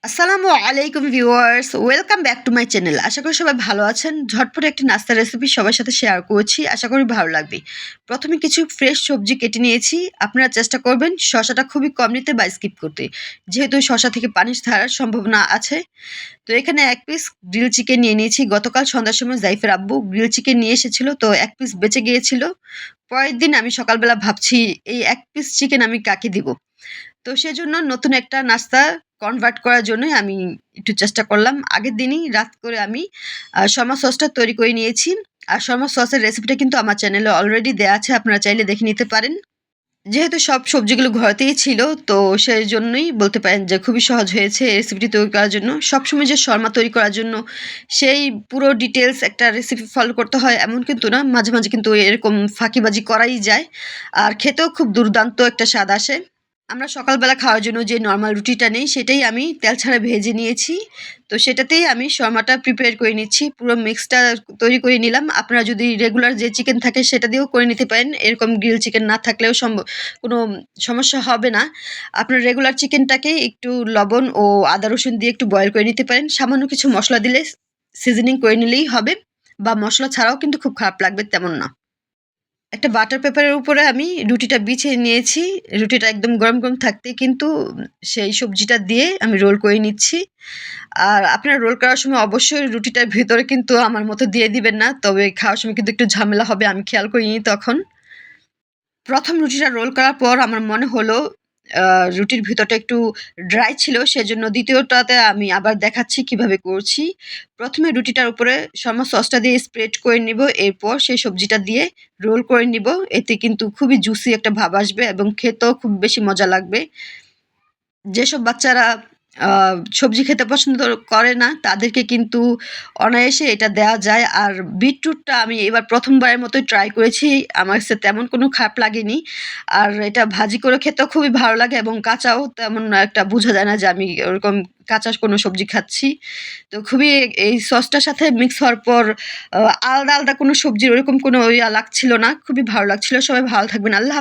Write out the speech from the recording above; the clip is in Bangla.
আসসালামু আলাইকুম viewers, welcome back to my channel. আশা করি সবাই ভালো আছেন। ঝটপট একটি নাস্তার রেসিপি সবার সাথে শেয়ার করছি, আশা করি ভালো লাগবে। প্রথমে কিছু ফ্রেশ সবজি কেটে নিয়েছি। আপনারা চেষ্টা করবেন শসাটা খুবই কম নিতে বা স্কিপ করতে, যেহেতু শসা থেকে পানি ছাড়ার সম্ভাবনা আছে। তো এখানে এক পিস গ্রিল চিকেন নিয়ে নিয়েছি। গতকাল সন্ধ্যার সময় জাইফের আব্বু গ্রিল চিকেন নিয়ে এসেছিল, তো এক পিস বেঁচে গিয়েছিল। পরের দিন আমি সকালবেলা ভাবছি এই এক পিস চিকেন আমি কাকে দিব। তো সেজন্য নতুন একটা নাস্তা কনভার্ট করার জন্যই আমি একটু চেষ্টা করলাম। আগের দিনই রাত করে আমি শর্মা সসটা তৈরি করে নিয়েছি। আর শর্মা সসের রেসিপিটা কিন্তু আমার চ্যানেলে অলরেডি দেয়া আছে। আপনারা চাইলে দেখে নিতে পারেন। যেহেতু সব সবজিগুলো ঘরেতেই ছিল, তো সেজন্যই বলতে পারেন যে খুবই সহজ হয়েছে এই রেসিপিটি তৈরি করার জন্য। সবসময় যে শর্মা তৈরি করার জন্য সেই পুরো ডিটেইলস একটা রেসিপি ফলো করতে হয় এমন কিন্তু না। মাঝে, মাঝে কিন্তু এরকম ফাঁকিবাজি করাই যায়। আর খেতেও খুব দুর্দান্ত একটা স্বাদ আসে। আমরা সকালবেলা খাওয়ার জন্য যে নরমাল রুটিটা নেই, সেটাই আমি তেল ছাড়া ভেজে নিয়েছি। তো সেটাতেই আমি শর্মাটা প্রিপেয়ার করে নিচ্ছি। পুরো মিক্সটা তৈরি করে নিলাম। আপনারা যদি রেগুলার যে চিকেন থাকে সেটা দিয়েও করে নিতে পারেন। এরকম গ্রিল চিকেন না থাকলেও কোনো সমস্যা হবে না। আপনার রেগুলার চিকেনটাকে একটু লবণ ও আদা রসুন দিয়ে একটু বয়েল করে নিতে পারেন। সামান্য কিছু মসলা দিলে সিজনিং করে নিলেই হবে, বা মসলা ছাড়াও কিন্তু খুব খারাপ লাগবে তেমন না। একটা বাটার পেপারের উপরে আমি রুটিটা বিছিয়ে নিয়েছি। রুটিটা একদম গরম, গরম থাকতেই কিন্তু সেই সবজিটা দিয়ে আমি রোল করে নিচ্ছি। আর আপনারা রোল করার সময় অবশ্যই রুটিটার ভেতরে কিন্তু আমার মতো দিয়ে দিবেন না। তবে খাওয়ার সময় কিন্তু একটু ঝামেলা হবে, আমি খেয়াল করিনি তখন। ১ম রুটিটা রোল করার পর আমার মনে হলো আ রুটির ভিতরটা একটু ড্রাই ছিল। সেজন্য ২য় টাতে আমি আবার দেখাচ্ছি কিভাবে করছি। ১ম এ রুটিটার উপরে শর্মা সসটা দিয়ে স্প্রেড করে নিব। এরপর সেই সবজিটা দিয়ে রোল করে নিব। এতে কিন্তু খুবই জুসি একটা ভাব আসবে এবং খেতেও খুব বেশি মজা লাগবে। যেসব বাচ্চারা আ সবজি খেতে পছন্দ করে না, তাদেরকে কিন্তু অনায়াসে এটা দেয়া যায়। আর বিটরুটটা আমি এবার ১ম বারের মতোই ট্রাই করেছি। আমার কাছে তেমন কোনো খারাপ লাগেনি। আর এটা ভাজি করে খেতেও খুবই ভালো লাগে এবং কাঁচাও তেমন একটা বোঝা যায় না যে আমি ওরকম কাঁচা কোনো সবজি খাচ্ছি। তো খুবই এই সসটার সাথে মিক্স হওয়ার পর আলাদা, আলাদা কোনো সবজির ওরকম কোনো লাগছিল না। খুবই ভালো লাগছিল। সবাই ভালো থাকবেন। আল্লাহ